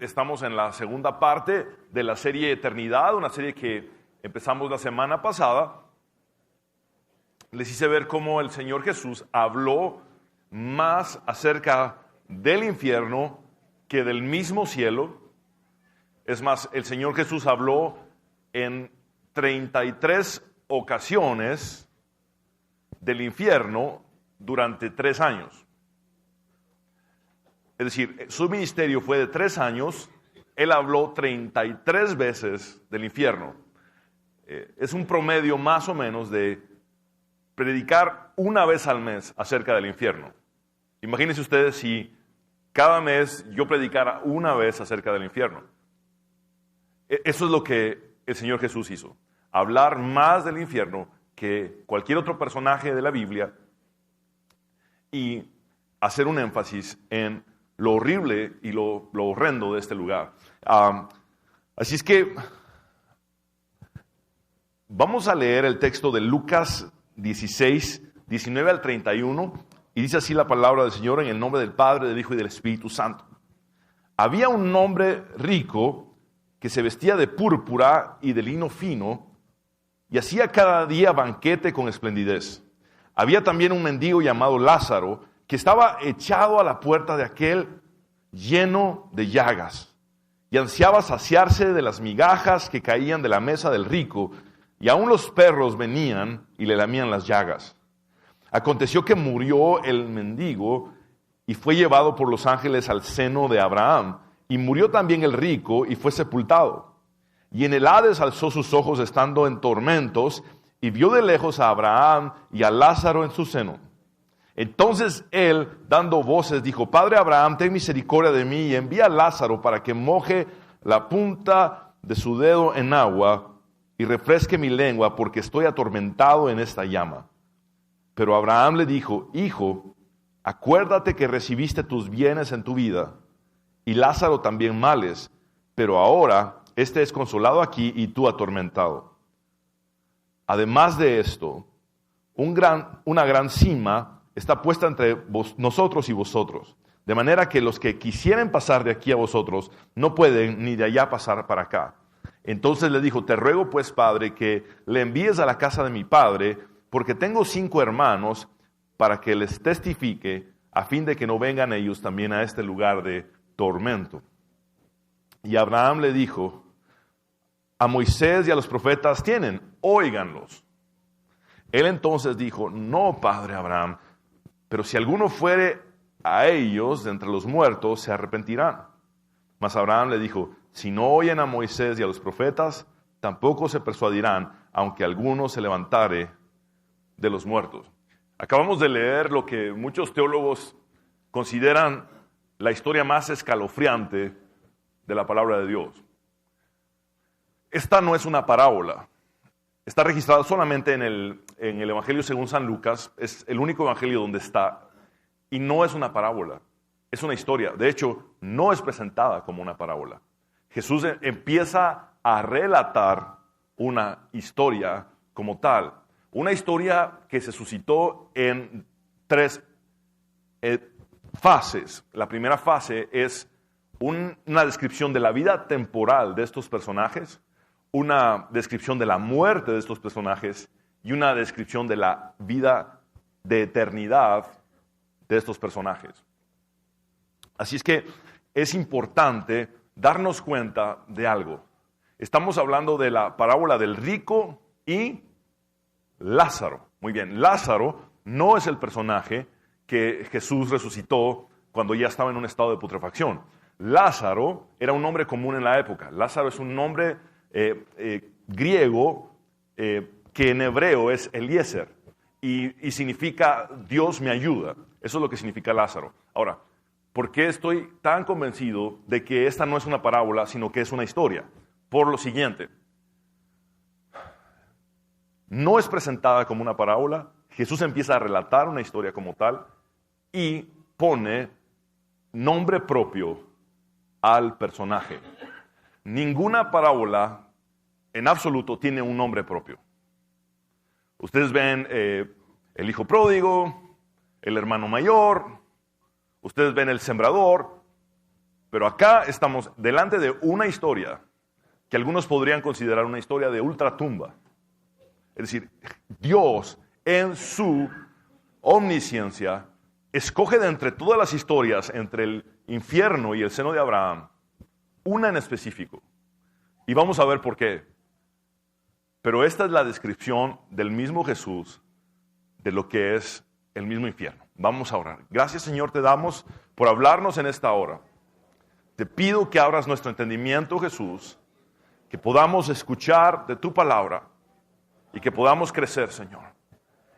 estamos en la segunda parte de la serie Eternidad, una serie que empezamos la semana pasada. Les hice ver cómo el Señor Jesús habló más acerca del infierno que del mismo cielo. Es más, el Señor Jesús habló en 33 ocasiones del infierno durante 3 años. Es decir, su ministerio fue de 3 años, él habló 33 veces del infierno. Es un promedio más o menos de predicar una vez al mes acerca del infierno. Imagínense ustedes si cada mes yo predicara una vez acerca del infierno. Eso es lo que el Señor Jesús hizo. Hablar más del infierno que cualquier otro personaje de la Biblia y hacer un énfasis en lo horrible y lo horrendo de este lugar. Así es que vamos a leer el texto de Lucas 16, 19 al 31, y dice así la palabra del Señor en el nombre del Padre, del Hijo y del Espíritu Santo. Había un hombre rico que se vestía de púrpura y de lino fino y hacía cada día banquete con esplendidez. Había también un mendigo llamado Lázaro, que estaba echado a la puerta de aquel lleno de llagas, y ansiaba saciarse de las migajas que caían de la mesa del rico, y aun los perros venían y le lamían las llagas. Aconteció que murió el mendigo y fue llevado por los ángeles al seno de Abraham, y murió también el rico y fue sepultado. Y en el Hades alzó sus ojos estando en tormentos, y vio de lejos a Abraham y a Lázaro en su seno. Entonces él, dando voces, dijo: Padre Abraham, ten misericordia de mí y envía a Lázaro para que moje la punta de su dedo en agua y refresque mi lengua, porque estoy atormentado en esta llama. Pero Abraham le dijo: Hijo, acuérdate que recibiste tus bienes en tu vida, y Lázaro también males, pero ahora este es consolado aquí y tú atormentado. Además de esto, una gran cima está puesta entre nosotros y vosotros, de manera que los que quisieren pasar de aquí a vosotros no pueden ni de allá pasar para acá. Entonces le dijo: Te ruego pues, Padre, que le envíes a la casa de mi padre, porque tengo 5 hermanos, para que les testifique, a fin de que no vengan ellos también a este lugar de tormento. Y Abraham le dijo: A Moisés y a los profetas tienen, óiganlos. Él entonces dijo: No, Padre Abraham, pero si alguno fuere a ellos de entre los muertos, se arrepentirán. Mas Abraham le dijo: Si no oyen a Moisés y a los profetas, tampoco se persuadirán, aunque alguno se levantare de los muertos. Acabamos de leer lo que muchos teólogos consideran la historia más escalofriante de la palabra de Dios. Esta no es una parábola. Está registrada solamente en el Evangelio según San Lucas. Es el único evangelio donde está. Y no es una parábola, es una historia. De hecho, no es presentada como una parábola. Jesús empieza a relatar una historia como tal. Una historia que se suscitó en 3 fases. La primera fase es una descripción de la vida temporal de estos personajes, una descripción de la muerte de estos personajes y una descripción de la vida de eternidad de estos personajes. Así es que es importante darnos cuenta de algo. Estamos hablando de la parábola del rico y Lázaro. Muy bien, Lázaro no es el personaje que Jesús resucitó cuando ya estaba en un estado de putrefacción. Lázaro era un nombre común en la época. Lázaro es un nombre griego que en hebreo es Eliezer y significa Dios me ayuda. Eso es lo que significa Lázaro. Ahora, ¿por qué estoy tan convencido de que esta no es una parábola, sino que es una historia? Por lo siguiente: no es presentada como una parábola. Jesús empieza a relatar una historia como tal y pone nombre propio al personaje. Ninguna parábola en absoluto tiene un nombre propio. Ustedes ven el hijo pródigo, el hermano mayor, ustedes ven el sembrador, Pero acá estamos delante de una historia que algunos podrían considerar una historia de ultratumba. Es decir, Dios en su omnisciencia escoge de entre todas las historias, entre el infierno y el seno de Abraham, una en específico. Y vamos a ver por qué. Pero esta es la descripción del mismo Jesús de lo que es el mismo infierno. Vamos a orar. Gracias, Señor, te damos por hablarnos en esta hora. Te pido que abras nuestro entendimiento, Jesús, que podamos escuchar de tu palabra y que podamos crecer, Señor,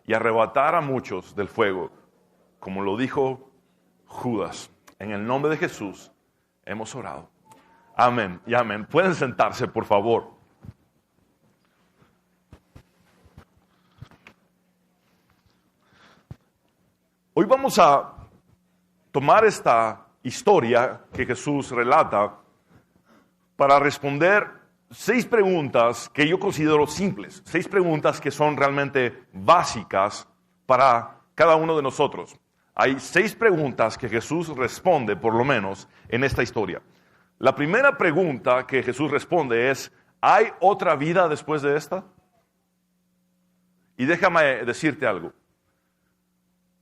y arrebatar a muchos del fuego, como lo dijo Judas. En el nombre de Jesús hemos orado. Amén y amén. Pueden sentarse, por favor. Hoy vamos a tomar esta historia que Jesús relata para responder 6 preguntas que yo considero simples, 6 preguntas que son realmente básicas para cada uno de nosotros. Hay 6 preguntas que Jesús responde, por lo menos, en esta historia. La primera pregunta que Jesús responde es, ¿hay otra vida después de esta? Y déjame decirte algo.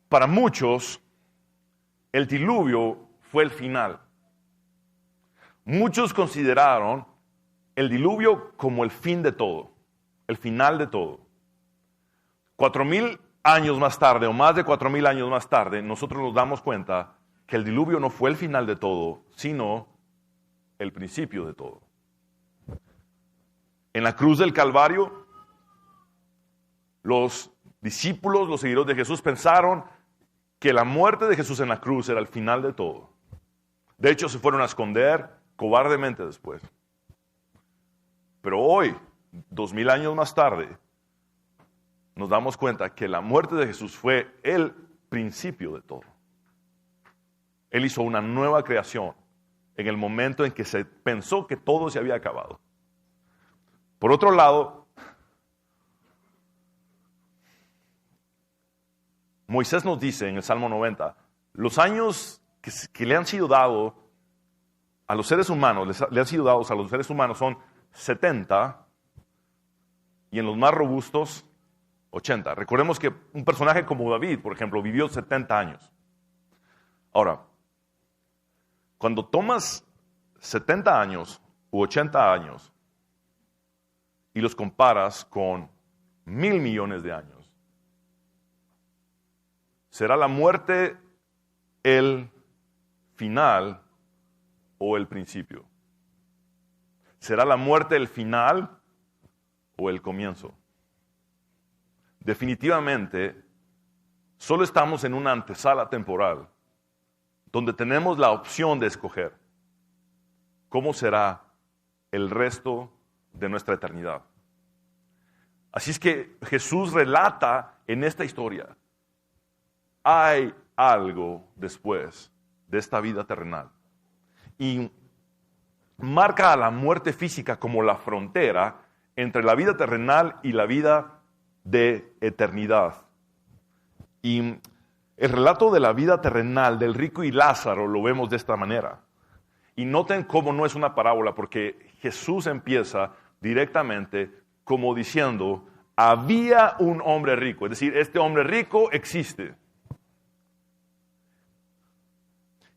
Para muchos, el diluvio fue el final. Muchos consideraron el diluvio como el fin de todo, el final de todo. 4,000 años más tarde, o más de 4,000 años más tarde, nosotros nos damos cuenta que el diluvio no fue el final de todo, sino el principio de todo. En la cruz del Calvario, los discípulos, los seguidores de Jesús, pensaron que la muerte de Jesús en la cruz era el final de todo. De hecho, se fueron a esconder cobardemente después. Pero hoy, 2,000 años más tarde, nos damos cuenta que la muerte de Jesús fue el principio de todo. Él hizo una nueva creación en el momento en que se pensó que todo se había acabado. Por otro lado, Moisés nos dice en el Salmo 90, los años que le han sido dados a los seres humanos, le han sido dados a los seres humanos son 70 y en los más robustos 80. Recordemos que un personaje como David, por ejemplo, vivió 70 años. Ahora, cuando tomas 70 años u 80 años y los comparas con 1,000 millones de años, ¿será la muerte el final o el principio? ¿Será la muerte el final o el comienzo? Definitivamente, solo estamos en una antesala temporal donde tenemos la opción de escoger cómo será el resto de nuestra eternidad. Así es que Jesús relata en esta historia, hay algo después de esta vida terrenal. Y marca a la muerte física como la frontera entre la vida terrenal y la vida de eternidad. Y el relato de la vida terrenal del rico y Lázaro lo vemos de esta manera. Y noten cómo no es una parábola, porque Jesús empieza directamente como diciendo, había un hombre rico, es decir, este hombre rico existe,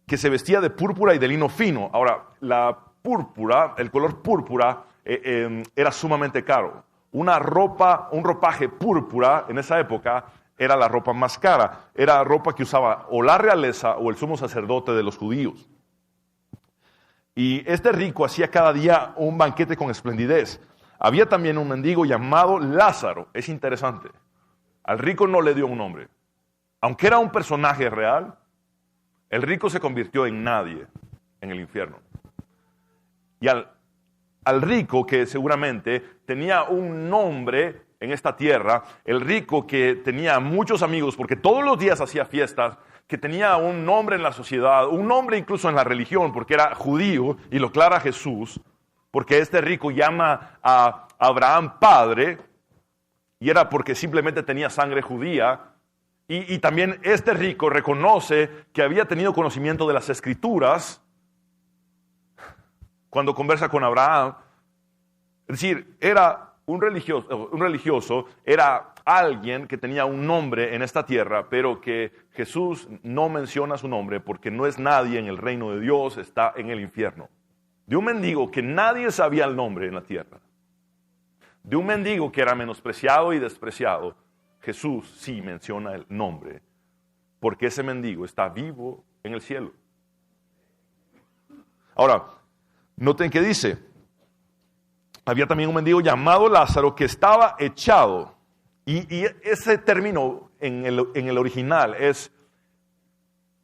que se vestía de púrpura y de lino fino. Ahora, la púrpura, el color púrpura era sumamente caro. Un ropaje púrpura en esa época era la ropa más cara. Era ropa que usaba o la realeza o el sumo sacerdote de los judíos. Y este rico hacía cada día un banquete con esplendidez. Había también un mendigo llamado Lázaro. Es interesante. Al rico no le dio un nombre. Aunque era un personaje real, el rico se convirtió en nadie en el infierno. Y al rico que seguramente tenía un nombre en esta tierra, el rico que tenía muchos amigos porque todos los días hacía fiestas, que tenía un nombre en la sociedad, un nombre incluso en la religión porque era judío, y lo aclara Jesús, porque este rico llama a Abraham padre, y era porque simplemente tenía sangre judía. Y también este rico reconoce que había tenido conocimiento de las Escrituras cuando conversa con Abraham. Es decir, era un religioso era alguien que tenía un nombre en esta tierra, pero que Jesús no menciona su nombre porque no es nadie en el reino de Dios, está en el infierno. De un mendigo que nadie sabía el nombre en la tierra. De un mendigo que era menospreciado y despreciado, Jesús sí menciona el nombre, porque ese mendigo está vivo en el cielo. Ahora, noten que dice, había también un mendigo llamado Lázaro que estaba echado, y ese término en el original es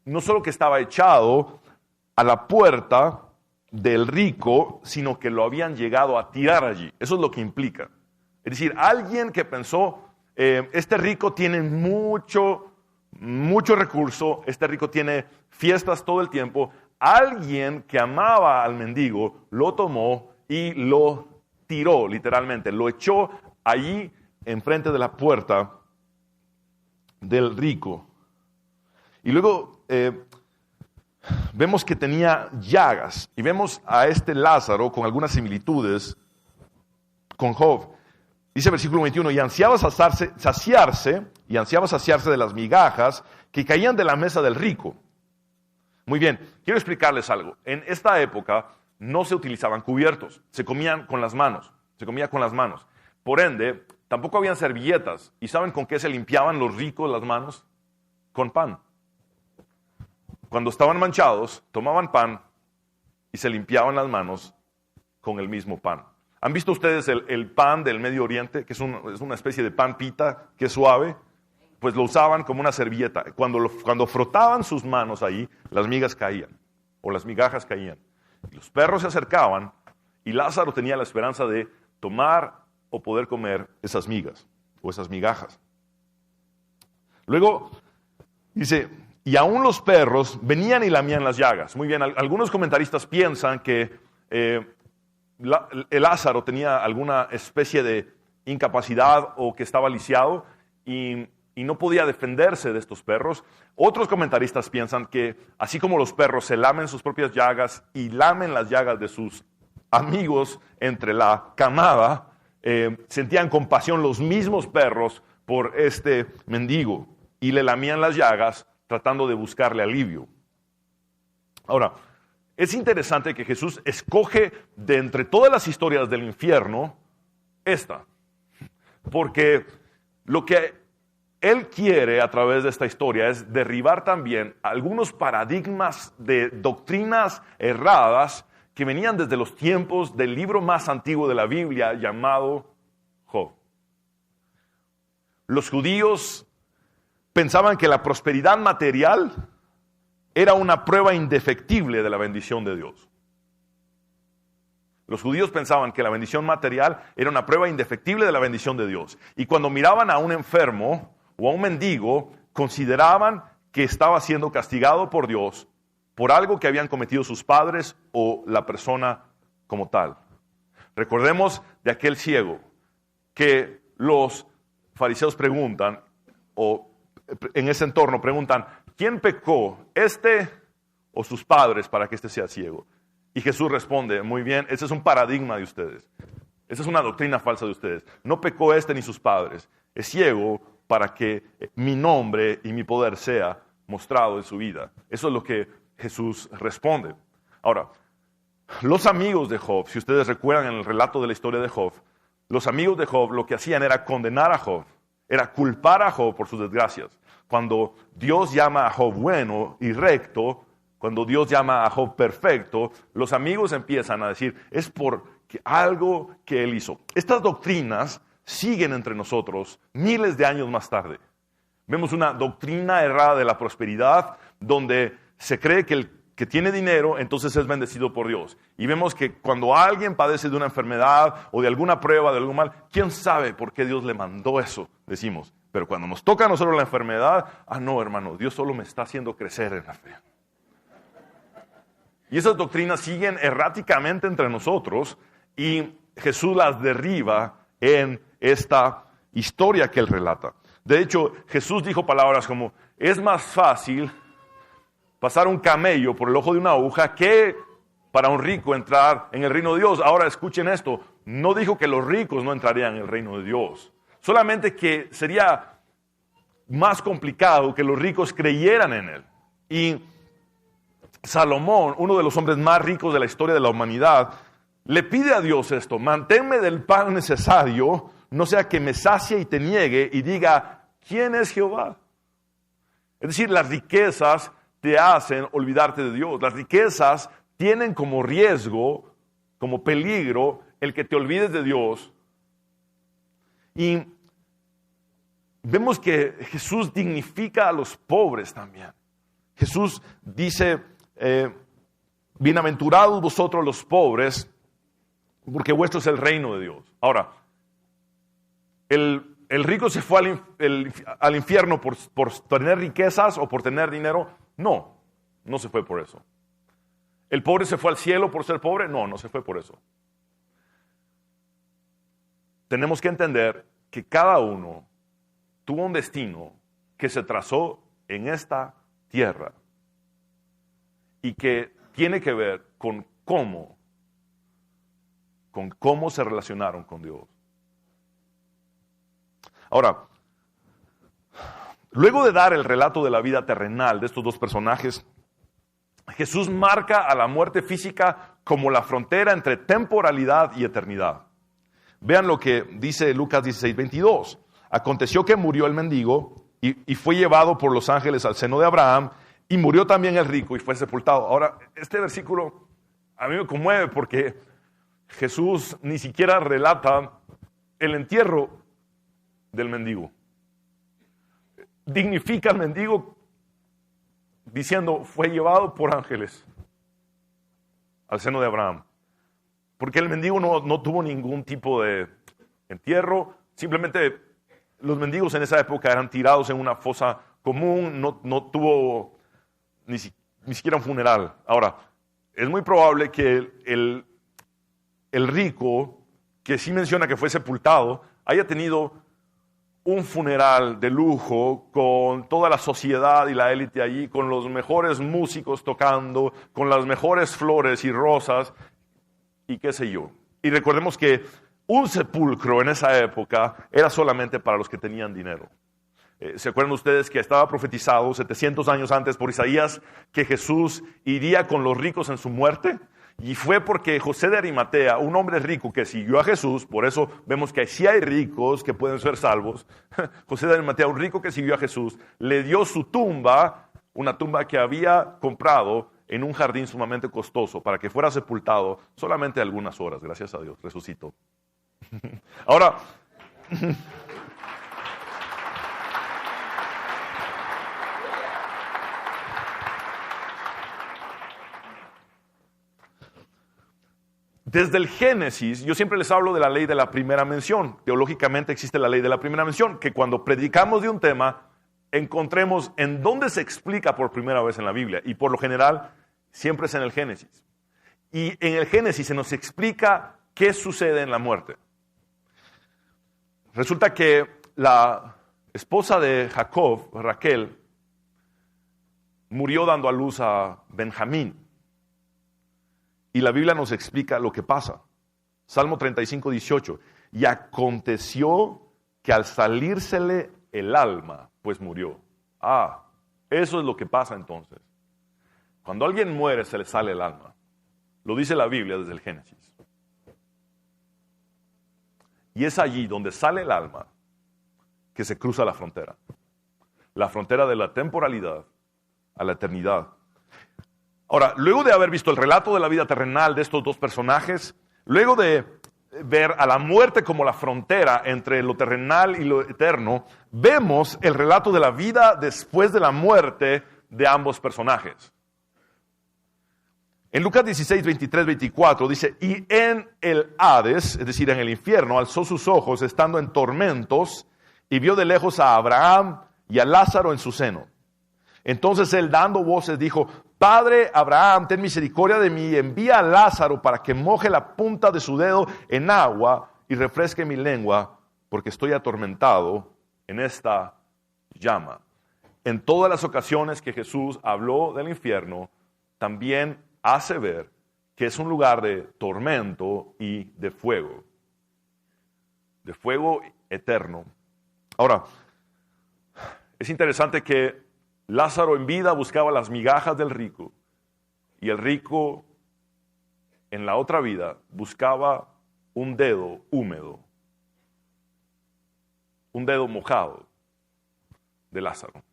no solo que estaba echado a la puerta del rico, sino que lo habían llegado a tirar allí. Eso es lo que implica. Es decir, alguien que pensó, este rico tiene mucho recurso, este rico tiene fiestas todo el tiempo. Alguien que amaba al mendigo lo tomó y lo tiró, literalmente, lo echó allí enfrente de la puerta del rico. Y luego vemos que tenía llagas y vemos a este Lázaro con algunas similitudes con Job. Dice versículo 21, y ansiaba saciarse de las migajas que caían de la mesa del rico. Muy bien, quiero explicarles algo. En esta época no se utilizaban cubiertos, se comían con las manos, se comía con las manos. Por ende, tampoco habían servilletas. ¿Y saben con qué se limpiaban los ricos las manos? Con pan. Cuando estaban manchados, tomaban pan y se limpiaban las manos con el mismo pan. ¿Han visto ustedes el pan del Medio Oriente, que es una especie de pan pita, que es suave? Pues lo usaban como una servilleta. Cuando frotaban sus manos ahí, las migas caían, o las migajas caían. Y los perros se acercaban, y Lázaro tenía la esperanza de tomar o poder comer esas migas, o esas migajas. Luego, dice, y aún los perros venían y lamían las llagas. Muy bien, algunos comentaristas piensan que el Lázaro tenía alguna especie de incapacidad o que estaba lisiado y no podía defenderse de estos perros. Otros comentaristas piensan que así como los perros se lamen sus propias llagas y lamen las llagas de sus amigos entre la camada, sentían compasión los mismos perros por este mendigo y le lamían las llagas tratando de buscarle alivio. Ahora, es interesante que Jesús escoge de entre todas las historias del infierno esta, porque lo que Él quiere a través de esta historia es derribar también algunos paradigmas de doctrinas erradas que venían desde los tiempos del libro más antiguo de la Biblia llamado Job. Los judíos pensaban que la prosperidad material era una prueba indefectible de la bendición de Dios. Los judíos pensaban que la bendición material era una prueba indefectible de la bendición de Dios. Y cuando miraban a un enfermo o a un mendigo, consideraban que estaba siendo castigado por Dios por algo que habían cometido sus padres o la persona como tal. Recordemos de aquel ciego que los fariseos preguntan, o en ese entorno preguntan, ¿quién pecó, este o sus padres, para que este sea ciego? Y Jesús responde, muy bien, ese es un paradigma de ustedes. Esa es una doctrina falsa de ustedes. No pecó este ni sus padres. Es ciego para que mi nombre y mi poder sea mostrado en su vida. Eso es lo que Jesús responde. Ahora, los amigos de Job, si ustedes recuerdan en el relato de la historia de Job, los amigos de Job lo que hacían era condenar a Job, era culpar a Job por sus desgracias. Cuando Dios llama a Job bueno y recto, cuando Dios llama a Job perfecto, los amigos empiezan a decir, es por algo que él hizo. Estas doctrinas siguen entre nosotros miles de años más tarde. Vemos una doctrina errada de la prosperidad, donde se cree que el que tiene dinero, entonces es bendecido por Dios. Y vemos que cuando alguien padece de una enfermedad o de alguna prueba, de algún mal, ¿quién sabe por qué Dios le mandó eso? Decimos. Pero cuando nos toca a nosotros la enfermedad, no, hermano, Dios solo me está haciendo crecer en la fe. Y esas doctrinas siguen erráticamente entre nosotros y Jesús las derriba en esta historia que él relata. De hecho, Jesús dijo palabras como, es más fácil pasar un camello por el ojo de una aguja que para un rico entrar en el reino de Dios. Ahora escuchen esto, no dijo que los ricos no entrarían en el reino de Dios, solamente que sería más complicado que los ricos creyeran en él. Y Salomón, uno de los hombres más ricos de la historia de la humanidad, le pide a Dios esto: manténme del pan necesario, no sea que me sacie y te niegue y diga, ¿quién es Jehová? Es decir, las riquezas te hacen olvidarte de Dios. Las riquezas tienen como riesgo, como peligro, el que te olvides de Dios. Y vemos que Jesús dignifica a los pobres también. Jesús dice, bienaventurados vosotros los pobres, porque vuestro es el reino de Dios. Ahora, ¿el rico se fue al infierno por tener riquezas o por tener dinero? No, no se fue por eso. ¿El pobre se fue al cielo por ser pobre? No, no se fue por eso. Tenemos que entender que cada uno tuvo un destino que se trazó en esta tierra y que tiene que ver con cómo se relacionaron con Dios. Ahora, luego de dar el relato de la vida terrenal de estos dos personajes, Jesús marca a la muerte física como la frontera entre temporalidad y eternidad. Vean lo que dice Lucas 16:22. Aconteció que murió el mendigo y fue llevado por los ángeles al seno de Abraham, y murió también el rico y fue sepultado. Ahora, este versículo a mí me conmueve porque Jesús ni siquiera relata el entierro del mendigo. Dignifica al mendigo diciendo, fue llevado por ángeles al seno de Abraham. Porque el mendigo no tuvo ningún tipo de entierro, simplemente los mendigos en esa época eran tirados en una fosa común, no tuvo ni siquiera un funeral. Ahora, es muy probable que el rico, que sí menciona que fue sepultado, haya tenido un funeral de lujo con toda la sociedad y la élite allí, con los mejores músicos tocando, con las mejores flores y rosas y qué sé yo. Y recordemos que un sepulcro en esa época era solamente para los que tenían dinero. ¿Se acuerdan ustedes que estaba profetizado 700 años antes por Isaías que Jesús iría con los ricos en su muerte? Y fue porque José de Arimatea, un hombre rico que siguió a Jesús, por eso vemos que sí hay ricos que pueden ser salvos. José de Arimatea, un rico que siguió a Jesús, le dio su tumba, una tumba que había comprado en un jardín sumamente costoso para que fuera sepultado solamente algunas horas. Gracias a Dios, resucitó. Ahora, desde el Génesis, yo siempre les hablo de la ley de la primera mención. Teológicamente existe la ley de la primera mención, que cuando predicamos de un tema, encontremos en dónde se explica por primera vez en la Biblia. Y por lo general, siempre es en el Génesis. Y en el Génesis se nos explica qué sucede en la muerte. Resulta que la esposa de Jacob, Raquel, murió dando a luz a Benjamín. Y la Biblia nos explica lo que pasa. Salmo 35:18. Y aconteció que al salírsele el alma, pues murió. Eso es lo que pasa entonces. Cuando alguien muere, se le sale el alma. Lo dice la Biblia desde el Génesis. Y es allí donde sale el alma que se cruza la frontera. La frontera de la temporalidad a la eternidad. Ahora, luego de haber visto el relato de la vida terrenal de estos dos personajes, luego de ver a la muerte como la frontera entre lo terrenal y lo eterno, vemos el relato de la vida después de la muerte de ambos personajes. En Lucas 16, 23, 24 dice, y en el Hades, es decir, en el infierno, alzó sus ojos estando en tormentos y vio de lejos a Abraham y a Lázaro en su seno. Entonces él, dando voces, dijo, Padre Abraham, ten misericordia de mí, envía a Lázaro para que moje la punta de su dedo en agua y refresque mi lengua, porque estoy atormentado en esta llama. En todas las ocasiones que Jesús habló del infierno, también hace ver que es un lugar de tormento y de fuego eterno. Ahora, es interesante que Lázaro en vida buscaba las migajas del rico y el rico en la otra vida buscaba un dedo húmedo, un dedo mojado de Lázaro.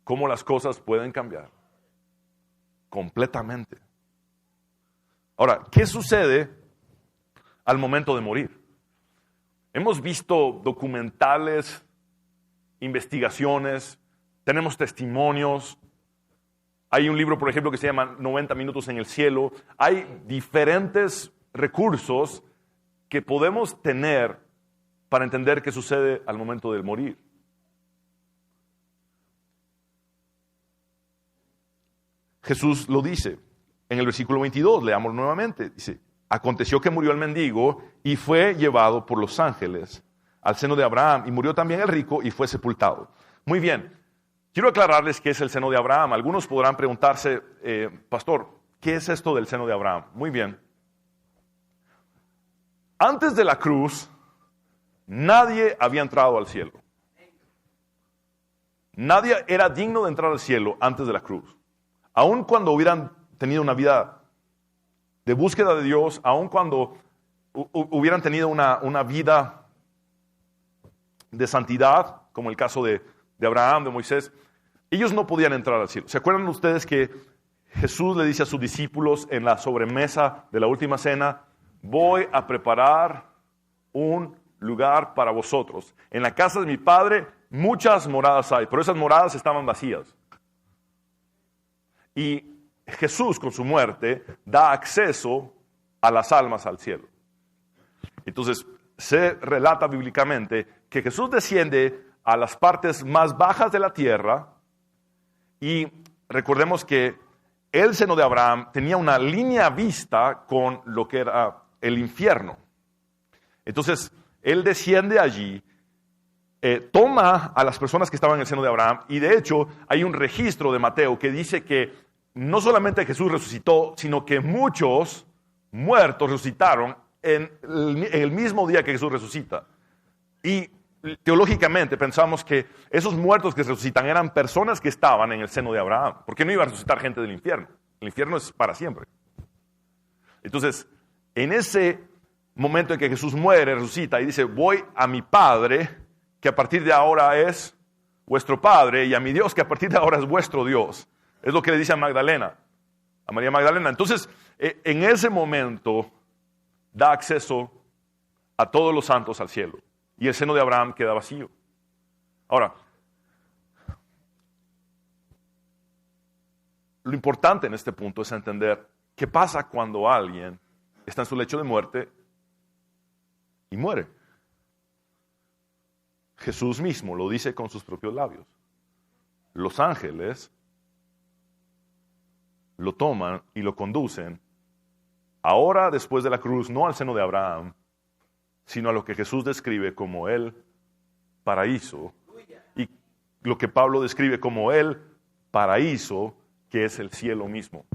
¿Cómo las cosas pueden cambiar? Completamente. Ahora, ¿qué sucede al momento de morir? Hemos visto documentales, investigaciones, tenemos testimonios. Hay un libro, por ejemplo, que se llama 90 minutos en el cielo. Hay diferentes recursos que podemos tener para entender qué sucede al momento del morir. Jesús lo dice en el versículo 22, leamos nuevamente. Dice, aconteció que murió el mendigo y fue llevado por los ángeles al seno de Abraham, y murió también el rico y fue sepultado. Muy bien, quiero aclararles qué es el seno de Abraham. Algunos podrán preguntarse, pastor, ¿qué es esto del seno de Abraham? Muy bien. Antes de la cruz, nadie había entrado al cielo. Nadie era digno de entrar al cielo antes de la cruz. Aun cuando hubieran tenido una vida de búsqueda de Dios, aun cuando hubieran tenido una vida de santidad, como el caso de Abraham, de Moisés, ellos no podían entrar al cielo. ¿Se acuerdan ustedes que Jesús le dice a sus discípulos en la sobremesa de la última cena, voy a preparar un lugar para vosotros? En la casa de mi Padre muchas moradas hay, pero esas moradas estaban vacías. Y Jesús con su muerte da acceso a las almas al cielo. Entonces se relata bíblicamente que Jesús desciende a las partes más bajas de la tierra y recordemos que el seno de Abraham tenía una línea vista con lo que era el infierno. Entonces él desciende allí, toma a las personas que estaban en el seno de Abraham y de hecho hay un registro de Mateo que dice que no solamente Jesús resucitó, sino que muchos muertos resucitaron en el mismo día que Jesús resucita. Y teológicamente pensamos que esos muertos que resucitan eran personas que estaban en el seno de Abraham, porque no iba a resucitar gente del infierno. El infierno es para siempre. Entonces, en ese momento en que Jesús muere, resucita y dice, voy a mi Padre, que a partir de ahora es vuestro Padre, y a mi Dios, que a partir de ahora es vuestro Dios. Es lo que le dice a Magdalena, a María Magdalena. Entonces, en ese momento da acceso a todos los santos al cielo. Y el seno de Abraham queda vacío. Ahora, lo importante en este punto es entender qué pasa cuando alguien está en su lecho de muerte y muere. Jesús mismo lo dice con sus propios labios. Los ángeles lo toman y lo conducen, ahora después de la cruz, no al seno de Abraham, sino a lo que Jesús describe como el paraíso, y lo que Pablo describe como el paraíso, que es el cielo mismo.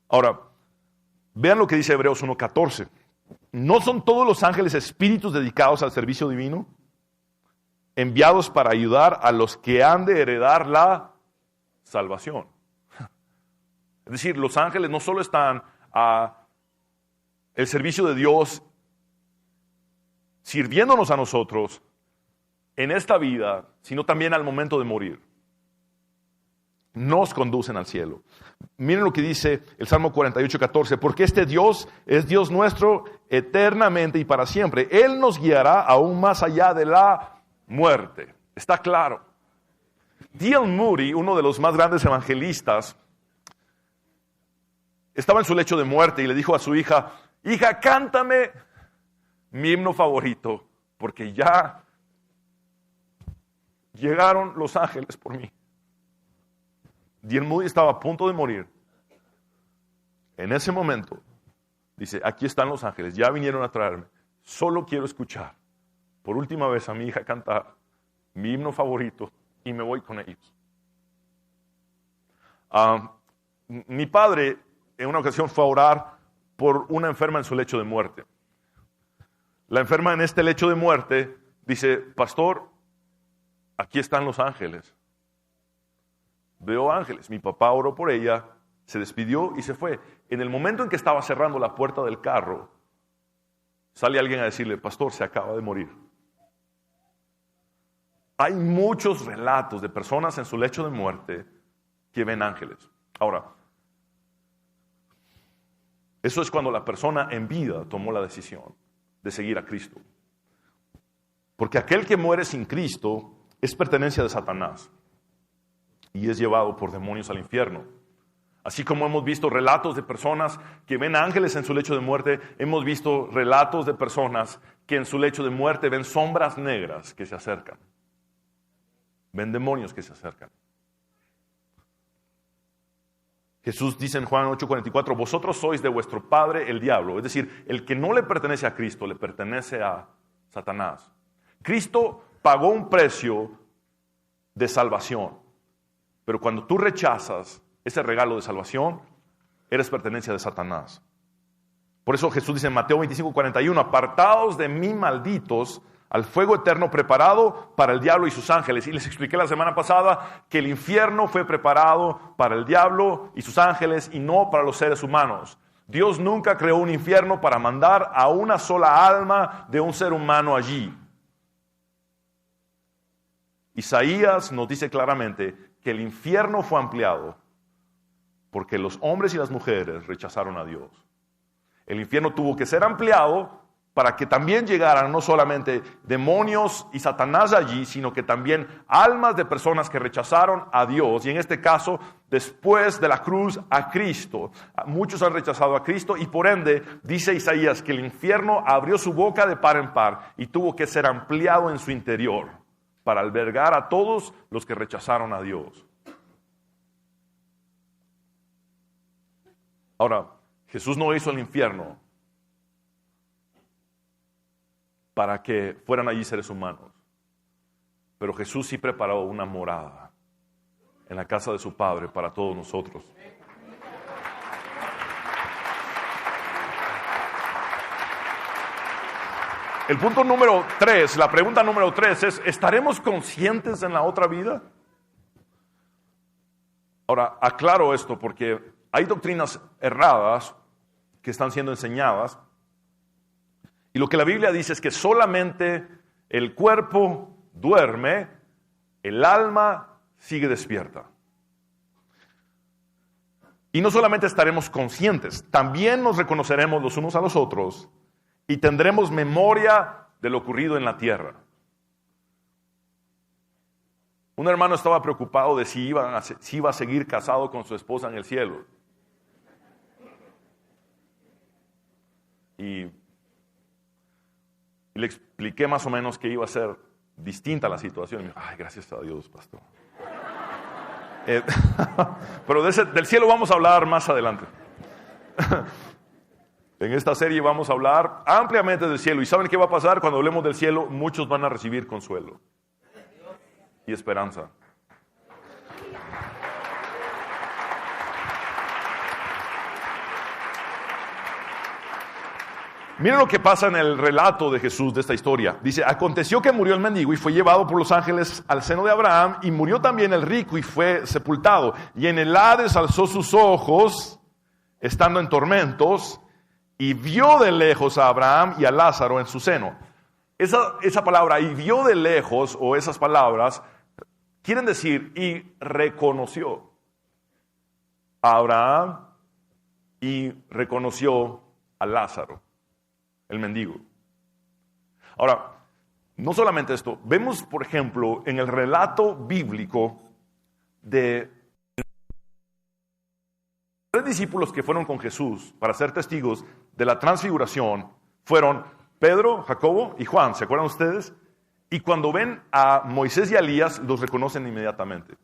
Ahora, vean lo que dice Hebreos 1:14. ¿No son todos los ángeles espíritus dedicados al servicio divino, enviados para ayudar a los que han de heredar la salvación? Es decir, los ángeles no solo están a el servicio de Dios sirviéndonos a nosotros en esta vida, sino también al momento de morir. Nos conducen al cielo. Miren lo que dice el Salmo 48:14, porque este Dios es Dios nuestro eternamente y para siempre. Él nos guiará aún más allá de la muerte. Está claro. D.L. Moody, uno de los más grandes evangelistas, estaba en su lecho de muerte y le dijo a su hija, hija, cántame mi himno favorito, porque ya llegaron los ángeles por mí. D.L. Moody estaba a punto de morir. En ese momento, dice, aquí están los ángeles, ya vinieron a traerme. Solo quiero escuchar por última vez a mi hija cantar mi himno favorito y me voy con ellos. Mi padre en una ocasión fue a orar por una enferma en su lecho de muerte. La enferma en este lecho de muerte dice: pastor, aquí están los ángeles. Veo ángeles. Mi papá oró por ella, se despidió y se fue. En el momento en que estaba cerrando la puerta del carro, sale alguien a decirle: pastor, se acaba de morir. Hay muchos relatos de personas en su lecho de muerte que ven ángeles. Ahora, eso es cuando la persona en vida tomó la decisión de seguir a Cristo. Porque aquel que muere sin Cristo es pertenencia de Satanás y es llevado por demonios al infierno. Así como hemos visto relatos de personas que ven ángeles en su lecho de muerte, hemos visto relatos de personas que en su lecho de muerte ven sombras negras que se acercan. Ven demonios que se acercan. Jesús dice en Juan 8:44, vosotros sois de vuestro padre el diablo. Es decir, el que no le pertenece a Cristo, le pertenece a Satanás. Cristo pagó un precio de salvación. Pero cuando tú rechazas ese regalo de salvación, eres pertenencia de Satanás. Por eso Jesús dice en Mateo 25:41, apartaos de mí, malditos, al fuego eterno preparado para el diablo y sus ángeles. Y les expliqué la semana pasada que el infierno fue preparado para el diablo y sus ángeles y no para los seres humanos. Dios nunca creó un infierno para mandar a una sola alma de un ser humano allí. Isaías nos dice claramente que el infierno fue ampliado porque los hombres y las mujeres rechazaron a Dios. El infierno tuvo que ser ampliado para que también llegaran no solamente demonios y Satanás allí, sino que también almas de personas que rechazaron a Dios. Y en este caso, después de la cruz, a Cristo. Muchos han rechazado a Cristo y por ende, dice Isaías, que el infierno abrió su boca de par en par y tuvo que ser ampliado en su interior para albergar a todos los que rechazaron a Dios. Ahora, Jesús no hizo el infierno para que fueran allí seres humanos. Pero Jesús sí preparó una morada en la casa de su Padre para todos nosotros. El punto número 3, la pregunta número 3 es, ¿estaremos conscientes en la otra vida? Ahora, aclaro esto porque hay doctrinas erradas que están siendo enseñadas. Y lo que la Biblia dice es que solamente el cuerpo duerme, el alma sigue despierta. Y no solamente estaremos conscientes, también nos reconoceremos los unos a los otros y tendremos memoria de lo ocurrido en la tierra. Un hermano estaba preocupado de si iba a seguir casado con su esposa en el cielo. Y le expliqué más o menos que iba a ser distinta la situación. Y me dijo, ay, gracias a Dios, pastor. Pero del cielo vamos a hablar más adelante. En esta serie vamos a hablar ampliamente del cielo. ¿Y saben qué va a pasar? Cuando hablemos del cielo, muchos van a recibir consuelo y esperanza. Miren lo que pasa en el relato de Jesús de esta historia. Dice, aconteció que murió el mendigo y fue llevado por los ángeles al seno de Abraham, y murió también el rico y fue sepultado. Y en el Hades alzó sus ojos, estando en tormentos, y vio de lejos a Abraham y a Lázaro en su seno. Esa palabra, y vio de lejos, o esas palabras, quieren decir, y reconoció a Abraham y reconoció a Lázaro, el mendigo. Ahora, no solamente esto, vemos, por ejemplo, en el relato bíblico de 3 discípulos que fueron con Jesús para ser testigos de la transfiguración, fueron Pedro, Jacobo y Juan, ¿se acuerdan ustedes? Y cuando ven a Moisés y a Elías, los reconocen inmediatamente.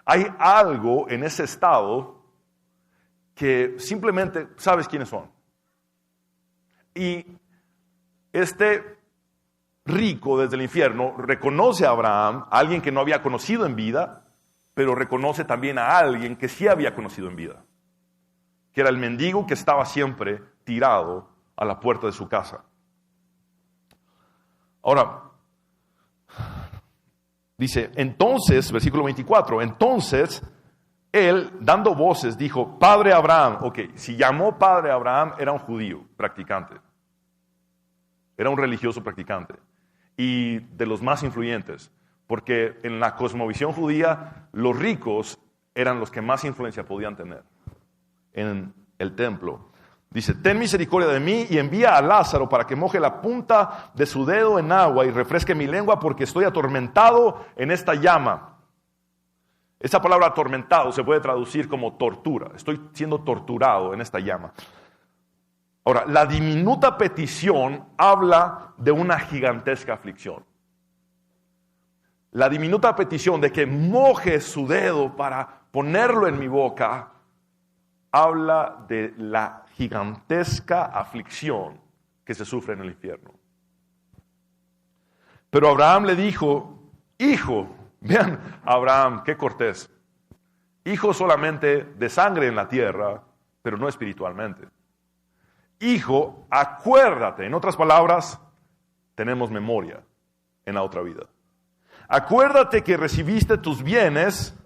Hay algo en ese estado que simplemente sabes quiénes son. Y este rico desde el infierno reconoce a Abraham, a alguien que no había conocido en vida, pero reconoce también a alguien que sí había conocido en vida. que era el mendigo que estaba siempre tirado a la puerta de su casa. Ahora, dice, entonces, versículo 24, entonces él, dando voces, dijo, Padre Abraham. Ok, si llamó Padre Abraham, era un judío practicante. Era un religioso practicante. Y de los más influyentes. Porque en la cosmovisión judía, los ricos eran los que más influencia podían tener en el templo. Dice, ten misericordia de mí y envía a Lázaro para que moje la punta de su dedo en agua y refresque mi lengua porque estoy atormentado en esta llama. Esa palabra atormentado se puede traducir como tortura. Estoy siendo torturado en esta llama. Ahora, la diminuta petición habla de una gigantesca aflicción. La diminuta petición de que moje su dedo para ponerlo en mi boca habla de la gigantesca aflicción que se sufre en el infierno. Pero Abraham le dijo, hijo, vean, Abraham, qué cortés, hijo solamente de sangre en la tierra, pero no espiritualmente. Hijo, acuérdate, en otras palabras, tenemos memoria en la otra vida. Acuérdate que recibiste tus bienes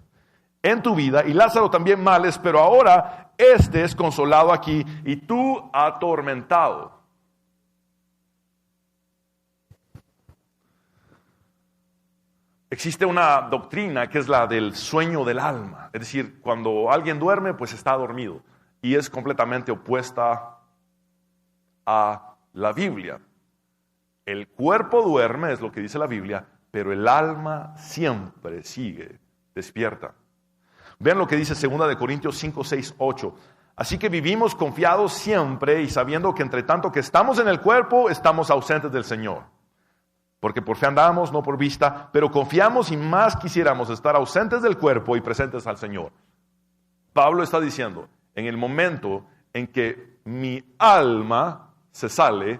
en tu vida y Lázaro también males, pero ahora este es consolado aquí y tú atormentado. Existe una doctrina que es la del sueño del alma. Es decir, cuando alguien duerme, pues está dormido. Y es completamente opuesta a la Biblia. El cuerpo duerme, es lo que dice la Biblia, pero el alma siempre sigue despierta. Vean lo que dice 2 Corintios 5, 6, 8. Así que vivimos confiados siempre y sabiendo que entre tanto que estamos en el cuerpo, estamos ausentes del Señor. Porque por fe andamos, no por vista, pero confiamos y más quisiéramos estar ausentes del cuerpo y presentes al Señor. Pablo está diciendo, en el momento en que mi alma se sale,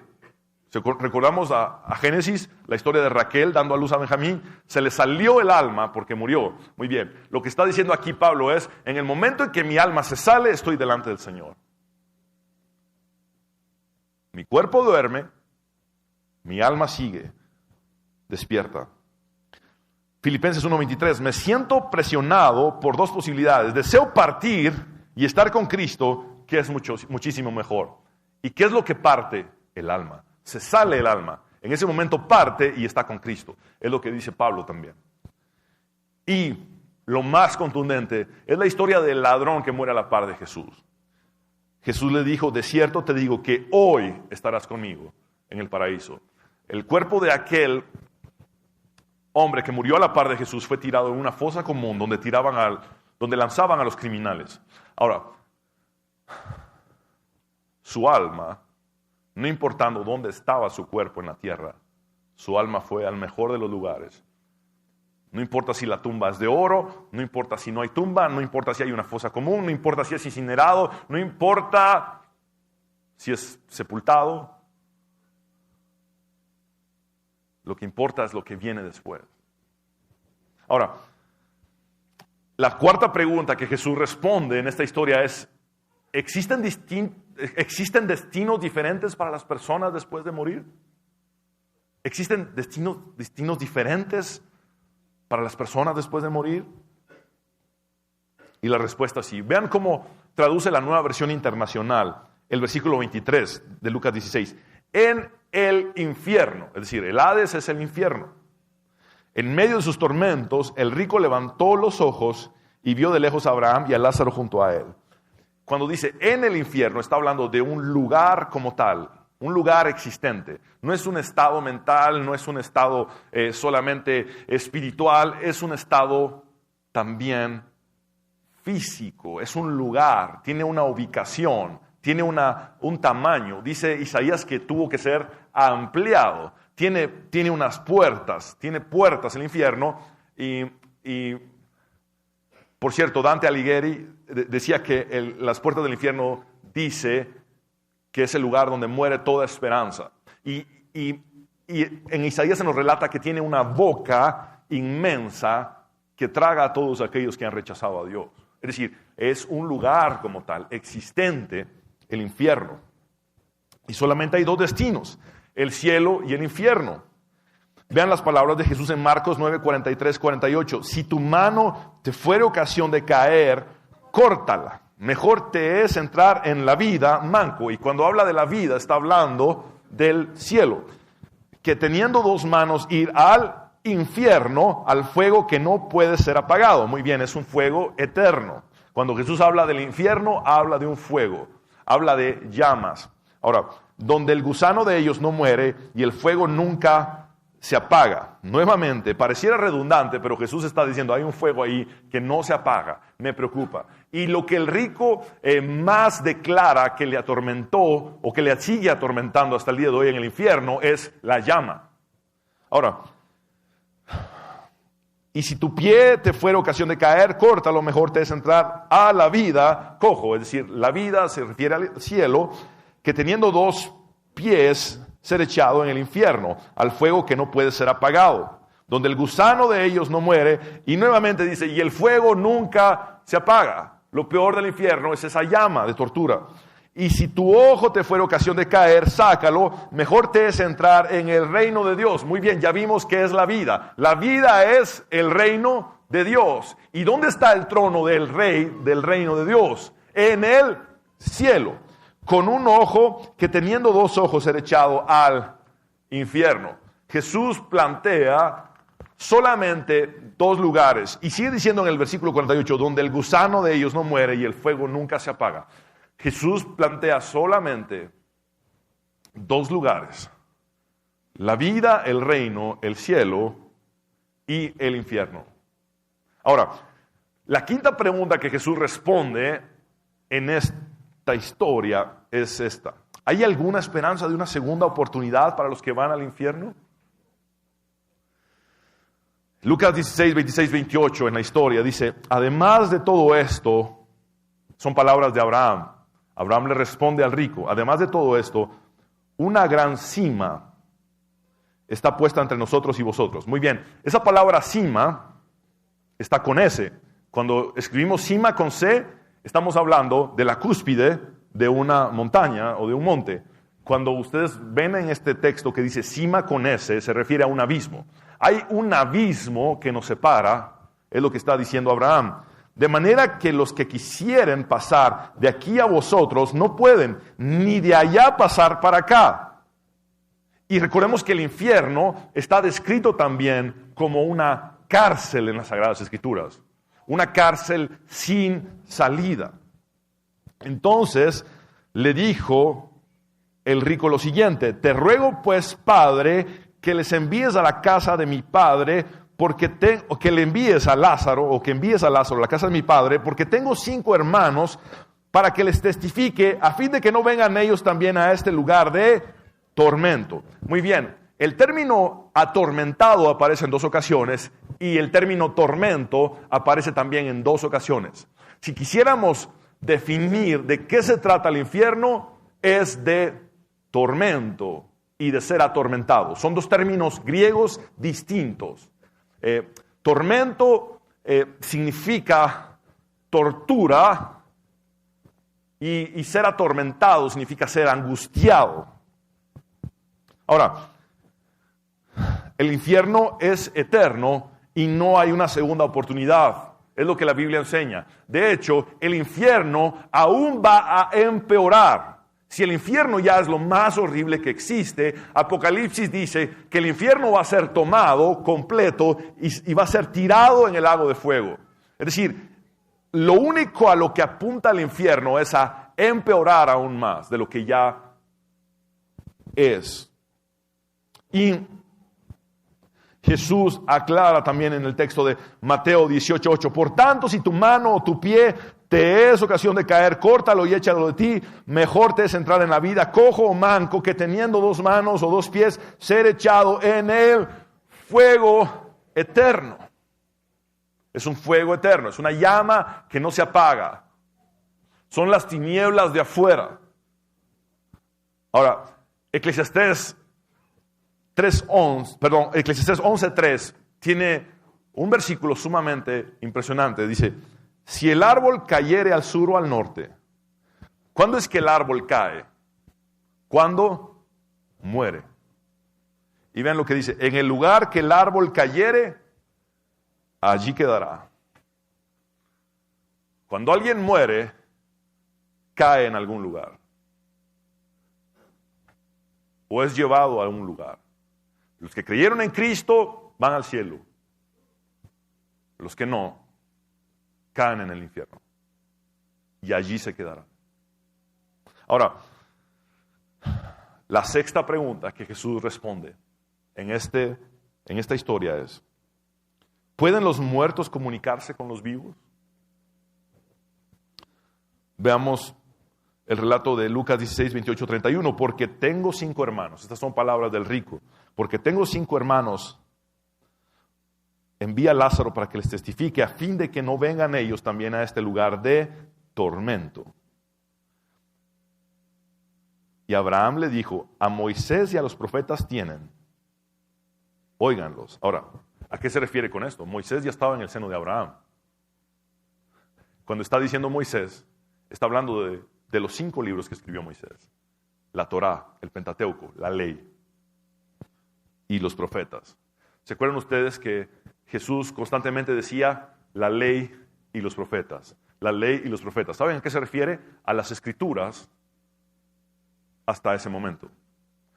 recordamos a Génesis, la historia de Raquel dando a luz a Benjamín, se le salió el alma porque murió. Muy bien, lo que está diciendo aquí Pablo es, en el momento en que mi alma se sale, estoy delante del Señor. Mi cuerpo duerme, mi alma sigue despierta. Filipenses 1:23, me siento presionado por dos posibilidades. Deseo partir y estar con Cristo, que es muchísimo mejor. ¿Y qué es lo que parte? El alma. Se sale el alma. En ese momento parte y está con Cristo. Es lo que dice Pablo también. Y lo más contundente es la historia del ladrón que muere a la par de Jesús. Jesús le dijo, de cierto te digo que hoy estarás conmigo en el paraíso. El cuerpo de aquel hombre que murió a la par de Jesús fue tirado en una fosa común donde lanzaban a los criminales. Ahora, su alma, no importando dónde estaba su cuerpo en la tierra, su alma fue al mejor de los lugares. No importa si la tumba es de oro, no importa si no hay tumba, no importa si hay una fosa común, no importa si es incinerado, no importa si es sepultado. Lo que importa es lo que viene después. Ahora, la cuarta pregunta que Jesús responde en esta historia es, ¿existen destinos diferentes para las personas después de morir? ¿Existen destinos diferentes para las personas después de morir? Y la respuesta es sí. Vean cómo traduce la Nueva Versión Internacional, el versículo 23 de Lucas 16. En el infierno, es decir, el Hades es el infierno. En medio de sus tormentos, el rico levantó los ojos y vio de lejos a Abraham y a Lázaro junto a él. Cuando dice en el infierno, está hablando de un lugar como tal, un lugar existente. No es un estado mental, no es un estado solamente espiritual, es un estado también físico, es un lugar, tiene una ubicación, tiene un tamaño. Dice Isaías que tuvo que ser ampliado. Tiene unas puertas, tiene puertas el infierno. Y por cierto, Dante Alighieri decía que las puertas del infierno dice que es el lugar donde muere toda esperanza. Y en Isaías se nos relata que tiene una boca inmensa que traga a todos aquellos que han rechazado a Dios. Es decir, es un lugar como tal, existente, el infierno. Y solamente hay dos destinos, el cielo y el infierno. Vean las palabras de Jesús en Marcos 9, 43, 48. Si tu mano te fuere ocasión de caer, córtala. Mejor te es entrar en la vida manco. Y cuando habla de la vida, está hablando del cielo. Que teniendo dos manos ir al infierno, al fuego que no puede ser apagado. Muy bien, es un fuego eterno. Cuando Jesús habla del infierno, habla de un fuego. Habla de llamas. Ahora, donde el gusano de ellos no muere y el fuego nunca se apaga. Nuevamente, pareciera redundante, pero Jesús está diciendo, hay un fuego ahí que no se apaga, me preocupa. Y lo que el rico más declara que le atormentó o que le sigue atormentando hasta el día de hoy en el infierno es la llama. Ahora, y si tu pie te fuera ocasión de caer, córtalo, mejor te es entrar a la vida cojo. Es decir, la vida se refiere al cielo, que teniendo dos pies ser echado en el infierno, al fuego que no puede ser apagado, donde el gusano de ellos no muere, y nuevamente dice, y el fuego nunca se apaga. Lo peor del infierno es esa llama de tortura. Y si tu ojo te fuera ocasión de caer, sácalo, mejor te es entrar en el reino de Dios. Muy bien, ya vimos qué es la vida. La vida es el reino de Dios. ¿Y dónde está el trono del rey del reino de Dios? En el cielo. Con un ojo que teniendo dos ojos ser echado al infierno. Jesús plantea solamente dos lugares. Y sigue diciendo en el versículo 48, donde el gusano de ellos no muere y el fuego nunca se apaga. Jesús plantea solamente dos lugares. La vida, el reino, el cielo y el infierno. Ahora, la quinta pregunta que Jesús responde en esta historia es esta. ¿Hay alguna esperanza de una segunda oportunidad para los que van al infierno? Lucas 16, 26, 28 en la historia dice, además de todo esto, son palabras de Abraham. Abraham le responde al rico, además de todo esto, una gran cima está puesta entre nosotros y vosotros. Muy bien, esa palabra cima está con S. Cuando escribimos cima con C, estamos hablando de la cúspide de una montaña o de un monte. Cuando ustedes ven en este texto que dice cima con S, se refiere a un abismo. Hay un abismo que nos separa, es lo que está diciendo Abraham. De manera que los que quisieren pasar de aquí a vosotros no pueden, ni de allá pasar para acá. Y recordemos que el infierno está descrito también como una cárcel en las Sagradas Escrituras. Una cárcel sin salida. Entonces le dijo el rico lo siguiente, te ruego pues, Padre, que les envíes a la casa de mi padre, o que le envíes a Lázaro, o que envíes a Lázaro a la casa de mi padre, porque tengo 5 hermanos, para que les testifique, a fin de que no vengan ellos también a este lugar de tormento. Muy bien, el término atormentado aparece en 2 ocasiones, y el término tormento aparece también en 2 ocasiones. Si quisiéramos definir de qué se trata el infierno, es de tormento y de ser atormentado. Son 2 términos griegos distintos. Tormento significa tortura y ser atormentado significa ser angustiado. Ahora, el infierno es eterno y no hay una segunda oportunidad. Es lo que la Biblia enseña. De hecho, el infierno aún va a empeorar. Si el infierno ya es lo más horrible que existe, Apocalipsis dice que el infierno va a ser tomado completo y va a ser tirado en el lago de fuego. Es decir, lo único a lo que apunta el infierno es a empeorar aún más de lo que ya es. Y Jesús aclara también en el texto de Mateo 18:8, por tanto, si tu mano o tu pie te es ocasión de caer, córtalo y échalo de ti, mejor te es entrar en la vida cojo o manco que teniendo 2 manos o 2 pies ser echado en el fuego eterno. Es un fuego eterno, es una llama que no se apaga. Son las tinieblas de afuera. Ahora, Eclesiastés 11:3 tiene un versículo sumamente impresionante. Dice, si el árbol cayere al sur o al norte, ¿cuándo es que el árbol cae? Cuando muere. Y vean lo que dice, en el lugar que el árbol cayere, allí quedará. Cuando alguien muere, cae en algún lugar. O es llevado a un lugar. Los que creyeron en Cristo van al cielo. Los que no, caen en el infierno. Y allí se quedarán. Ahora, la sexta pregunta que Jesús responde en esta historia es, ¿pueden los muertos comunicarse con los vivos? Veamos el relato de Lucas 16, 28, 31. Porque tengo 5 hermanos. Estas son palabras del rico. Porque tengo 5 hermanos, envía a Lázaro para que les testifique, a fin de que no vengan ellos también a este lugar de tormento. Y Abraham le dijo, a Moisés y a los profetas tienen, óiganlos. Ahora, ¿a qué se refiere con esto? Moisés ya estaba en el seno de Abraham. Cuando está diciendo Moisés, está hablando de los 5 libros que escribió Moisés. La Torá, el Pentateuco, la ley y los profetas. ¿Se acuerdan ustedes que Jesús constantemente decía la ley y los profetas? La ley y los profetas. ¿Saben a qué se refiere? A las escrituras hasta ese momento.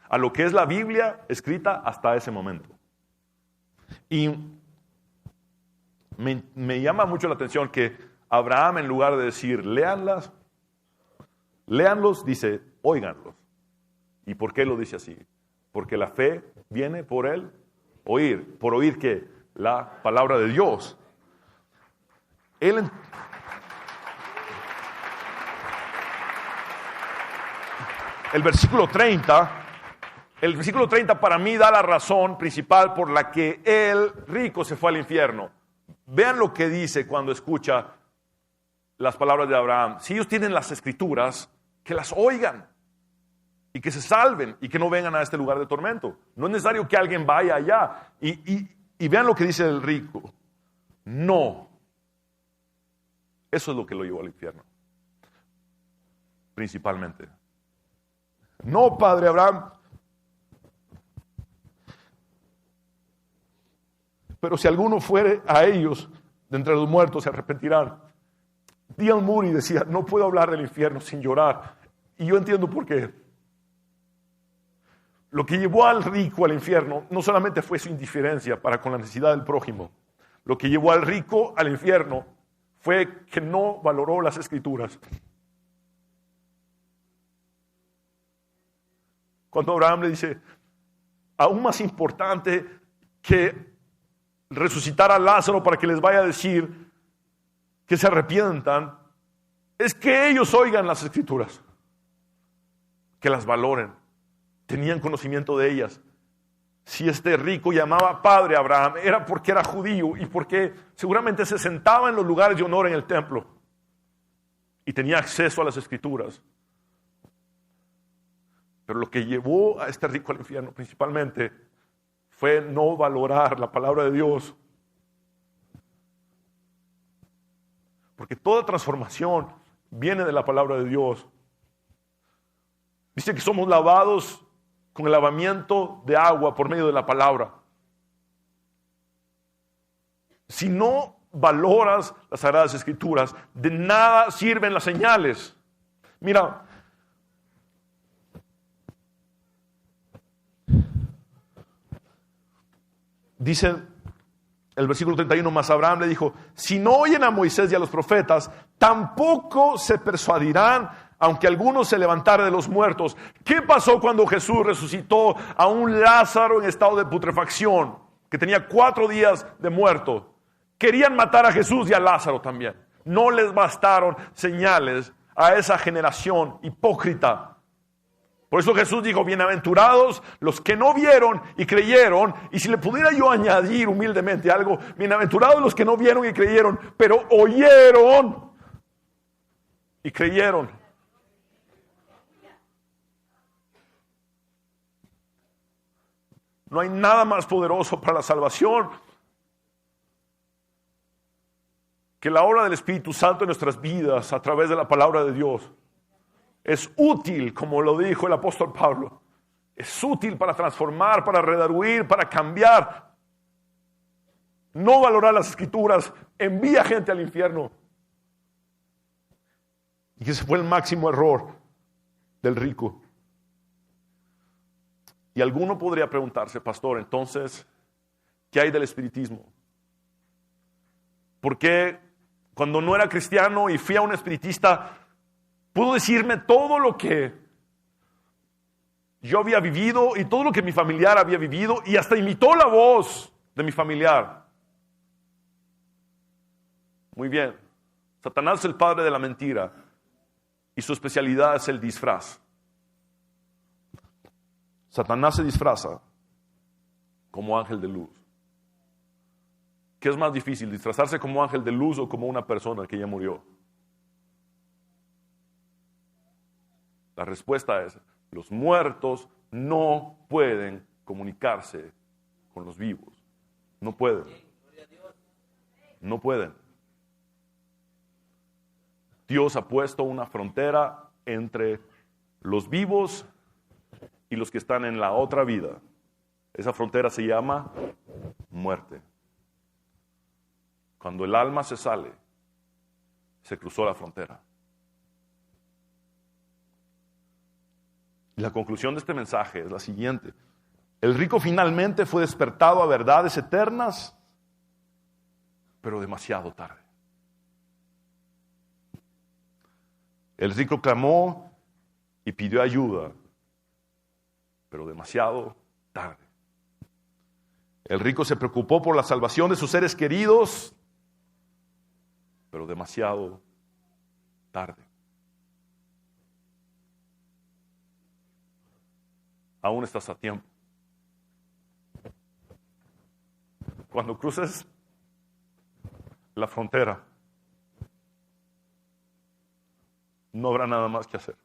A lo que es la Biblia escrita hasta ese momento. Y me llama mucho la atención que Abraham, en lugar de decir léanlos, dice óiganlos. ¿Y por qué lo dice así? Porque la fe viene por el oír. ¿Por oír qué? La palabra de Dios. El versículo 30 para mí da la razón principal por la que el rico se fue al infierno. Vean lo que dice cuando escucha las palabras de Abraham. Si ellos tienen las escrituras, que las oigan y que se salven y que no vengan a este lugar de tormento. No es necesario que alguien vaya allá. Y vean lo que dice el rico. No. Eso es lo que lo llevó al infierno. Principalmente. No, padre Abraham. Pero si alguno fuere a ellos, de entre los muertos se arrepentirán. D.L. Moody decía, no puedo hablar del infierno sin llorar. Y yo entiendo por qué. Lo que llevó al rico al infierno no solamente fue su indiferencia para con la necesidad del prójimo. Lo que llevó al rico al infierno fue que no valoró las escrituras. Cuando Abraham le dice, aún más importante que resucitar a Lázaro para que les vaya a decir que se arrepientan, es que ellos oigan las escrituras, que las valoren, tenían conocimiento de ellas. Si este rico llamaba padre a Abraham, era porque era judío y porque seguramente se sentaba en los lugares de honor en el templo y tenía acceso a las escrituras. Pero lo que llevó a este rico al infierno principalmente fue no valorar la palabra de Dios. Porque toda transformación viene de la palabra de Dios. Dice que somos lavados con el lavamiento de agua por medio de la palabra. Si no valoras las Sagradas Escrituras, de nada sirven las señales. Mira, dice el versículo 31, más Abraham le dijo, si no oyen a Moisés y a los profetas, tampoco se persuadirán, aunque alguno se levantara de los muertos. ¿Qué pasó cuando Jesús resucitó a un Lázaro en estado de putrefacción, que tenía 4 días de muerto? Querían matar a Jesús y a Lázaro también. No les bastaron señales a esa generación hipócrita. Por eso Jesús dijo, bienaventurados los que no vieron y creyeron. Y si le pudiera yo añadir humildemente algo, bienaventurados los que no vieron y creyeron, pero oyeron y creyeron. No hay nada más poderoso para la salvación que la obra del Espíritu Santo en nuestras vidas a través de la palabra de Dios es útil, como lo dijo el apóstol Pablo. Es útil para transformar, para redarguir, para cambiar. No valorar las Escrituras envía gente al infierno. Y ese fue el máximo error del rico. Y alguno podría preguntarse, pastor, entonces, ¿qué hay del espiritismo? ¿Por qué cuando no era cristiano y fui a un espiritista, pudo decirme todo lo que yo había vivido y todo lo que mi familiar había vivido y hasta imitó la voz de mi familiar? Muy bien. Satanás es el padre de la mentira y su especialidad es el disfraz. Satanás se disfraza como ángel de luz. ¿Qué es más difícil, disfrazarse como ángel de luz o como una persona que ya murió? La respuesta es, los muertos no pueden comunicarse con los vivos. No pueden. No pueden. Dios ha puesto una frontera entre los vivos y los que están en la otra vida. Esa frontera se llama muerte. Cuando el alma se sale, se cruzó la frontera. Y la conclusión de este mensaje es la siguiente. El rico finalmente fue despertado a verdades eternas, pero demasiado tarde. El rico clamó y pidió ayuda, pero demasiado tarde. El rico se preocupó por la salvación de sus seres queridos, pero demasiado tarde. Aún estás a tiempo. Cuando cruces la frontera, no habrá nada más que hacer.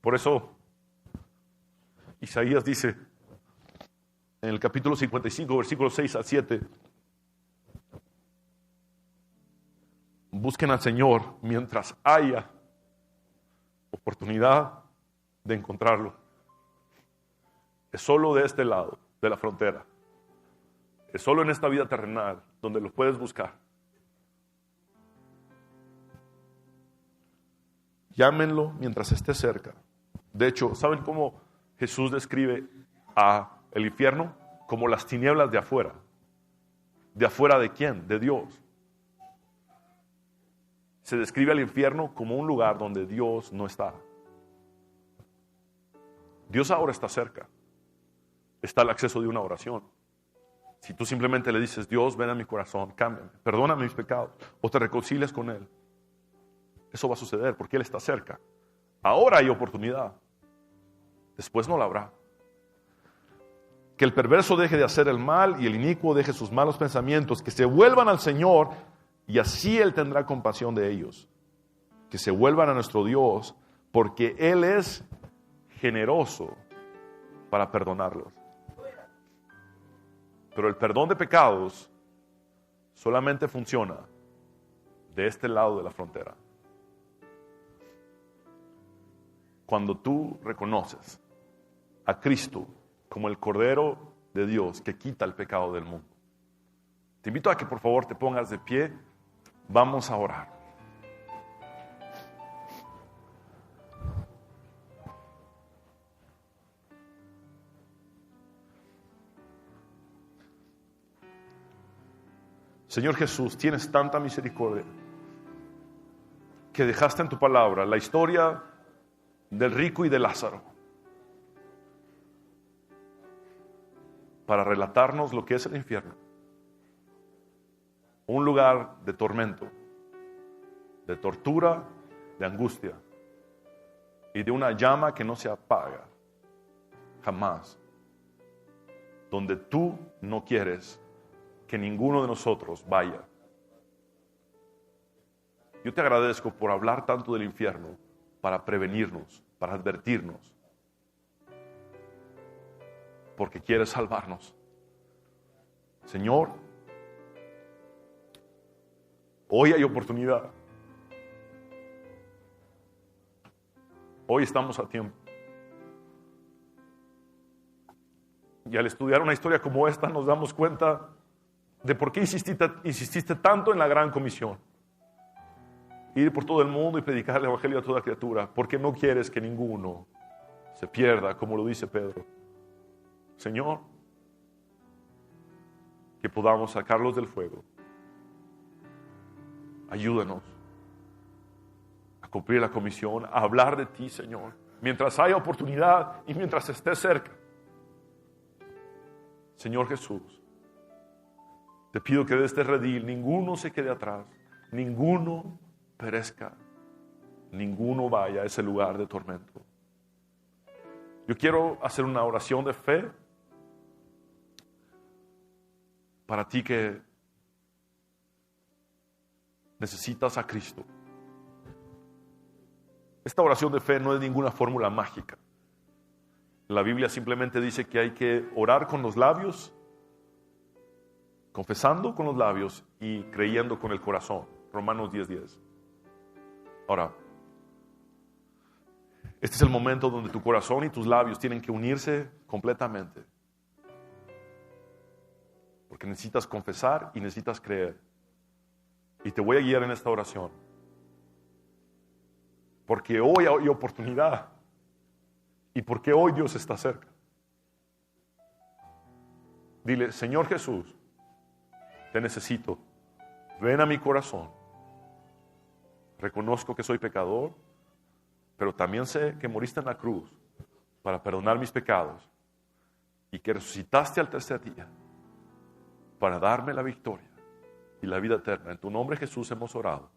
Por eso, Isaías dice en el capítulo 55, versículos 6 al 7, busquen al Señor mientras haya oportunidad de encontrarlo. Es solo de este lado de la frontera. Es solo en esta vida terrenal donde lo puedes buscar. Llámenlo mientras esté cerca. De hecho, ¿saben cómo Jesús describe a el infierno? Como las tinieblas de afuera. ¿De afuera de quién? De Dios. Se describe al infierno como un lugar donde Dios no está. Dios ahora está cerca. Está al acceso de una oración. Si tú simplemente le dices, Dios, ven a mi corazón, cámbiame, perdóname mis pecados, o te reconcilias con Él, eso va a suceder porque Él está cerca. Ahora hay oportunidad. Después no la habrá. Que el perverso deje de hacer el mal y el inicuo deje sus malos pensamientos, que se vuelvan al Señor y así Él tendrá compasión de ellos. Que se vuelvan a nuestro Dios porque Él es generoso para perdonarlos. Pero el perdón de pecados solamente funciona de este lado de la frontera. Cuando tú reconoces a Cristo como el Cordero de Dios que quita el pecado del mundo. Te invito a que por favor te pongas de pie. Vamos a orar. Señor Jesús, tienes tanta misericordia que dejaste en tu palabra la historia del rico y de Lázaro para relatarnos lo que es el infierno. Un lugar de tormento, de tortura, de angustia y de una llama que no se apaga jamás, donde tú no quieres que ninguno de nosotros vaya. Yo te agradezco por hablar tanto del infierno para prevenirnos, para advertirnos, porque quieres salvarnos. Señor, Hoy hay oportunidad. Hoy estamos a tiempo. Y al estudiar una historia como esta nos damos cuenta de por qué insististe tanto en la gran comisión. Ir por todo el mundo y predicar el evangelio a toda criatura, porque no quieres que ninguno se pierda, como lo dice Pedro. Señor, que podamos sacarlos del fuego. Ayúdanos a cumplir la comisión, a hablar de ti, Señor, mientras haya oportunidad y mientras estés cerca. Señor Jesús, te pido que de este redil ninguno se quede atrás, ninguno perezca, ninguno vaya a ese lugar de tormento. Yo quiero hacer una oración de fe para ti que necesitas a Cristo. Esta oración de fe no es ninguna fórmula mágica. La Biblia simplemente dice que hay que orar con los labios, confesando con los labios y creyendo con el corazón. Romanos 10:10. Ahora, este es el momento donde tu corazón y tus labios tienen que unirse completamente. Porque necesitas confesar y necesitas creer. Y te voy a guiar en esta oración. Porque hoy hay oportunidad. Y porque hoy Dios está cerca. Dile, Señor Jesús, te necesito. Ven a mi corazón. Reconozco que soy pecador, pero también sé que moriste en la cruz para perdonar mis pecados y que resucitaste al tercer día para darme la victoria y la vida eterna. En tu nombre, Jesús, hemos orado.